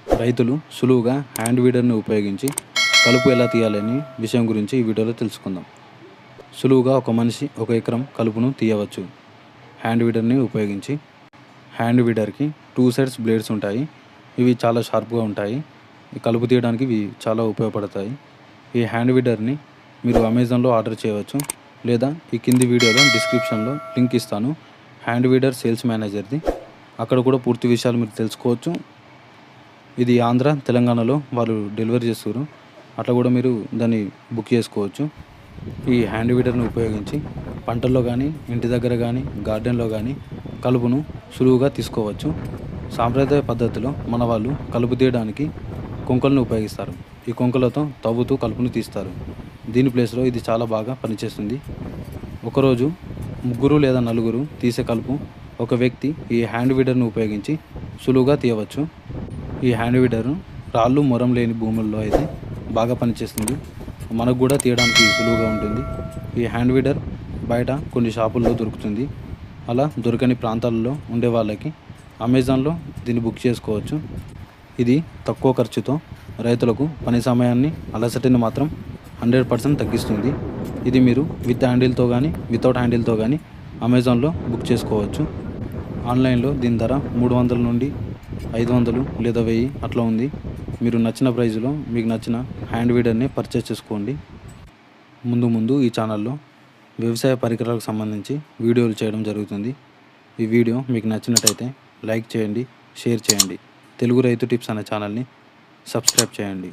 రైతులు సులువుగా హ్యాండ్ వీడర్ని ఉపయోగించి కలుపు ఎలా తీయాలని విషయం గురించి ఈ వీడియోలో తెలుసుకుందాం. సులువుగా ఒక మనిషి 1 ఎకరం కలుపును తీయవచ్చు హ్యాండ్ వీడర్ని ఉపయోగించి. హ్యాండ్ వీడర్కి 2 సైడ్స్ బ్లేడ్స్ ఉంటాయి. ఇవి చాలా షార్ప్గా ఉంటాయి. ఈ కలుపు తీయడానికి ఇవి చాలా ఉపయోగపడతాయి. ఈ హ్యాండ్ వీడర్ని మీరు అమెజాన్లో ఆర్డర్ చేయవచ్చు, లేదా ఈ కింది వీడియోలో డిస్క్రిప్షన్లో లింక్ ఇస్తాను హ్యాండ్ వీడర్ సేల్స్ మేనేజర్ది. అక్కడ కూడా పూర్తి విషయాలు మీరు తెలుసుకోవచ్చు. ఇది ఆంధ్ర, తెలంగాణలో వాళ్ళు డెలివరీ చేస్తారు. అట్లా కూడా మీరు దాన్ని బుక్ చేసుకోవచ్చు. ఈ హ్యాండ్ వీడర్ని ఉపయోగించి పంటల్లో కానీ, ఇంటి దగ్గర కానీ, గార్డెన్లో కానీ కలుపును సులువుగా తీసుకోవచ్చు. సాంప్రదాయ పద్ధతిలో మన వాళ్ళు కలుపు తీయడానికి కొంకలను ఉపయోగిస్తారు. ఈ కొంకలతో తవ్వుతూ కలుపును తీస్తారు. దీని ప్లేస్లో ఇది చాలా బాగా పనిచేస్తుంది. ఒకరోజు 3 లేదా 4 తీసే కలుపు ఒక వ్యక్తి ఈ హ్యాండ్ వీడర్ను ఉపయోగించి సులువుగా తీయవచ్చు. ఈ హ్యాండ్ వీడర్ రాళ్ళు, మొరం లేని భూముల్లో అయితే బాగా పనిచేస్తుంది. మనకు కూడా తీయడానికి సులువుగా ఉంటుంది. ఈ హ్యాండ్ వీడర్ బయట కొన్ని షాపుల్లో దొరుకుతుంది. అలా దొరకని ప్రాంతాల్లో ఉండే వాళ్ళకి అమెజాన్లో దీన్ని బుక్ చేసుకోవచ్చు. ఇది తక్కువ ఖర్చుతో రైతులకు పని సమయాన్ని, అలసటని మాత్రం 100% తగ్గిస్తుంది. ఇది మీరు విత్ హ్యాండిల్తో కానీ, వితౌట్ హ్యాండిల్తో కానీ అమెజాన్లో బుక్ చేసుకోవచ్చు. ఆన్లైన్లో దీని ధర 300 నుండి 500 లేదా 1000 అట్లా ఉంది. మీరు నచ్చిన ప్రైజ్లో మీకు నచ్చిన హ్యాండ్ వీడర్ని పర్చేస్ చేసుకోండి. ముందు ఈ ఛానల్లో వ్యవసాయ పరికరాలకు సంబంధించి వీడియోలు చేయడం జరుగుతుంది. ఈ వీడియో మీకు నచ్చినట్టయితే లైక్ చేయండి, షేర్ చేయండి. తెలుగు రైతు టిప్స్ అనే ఛానల్ని సబ్స్క్రైబ్ చేయండి.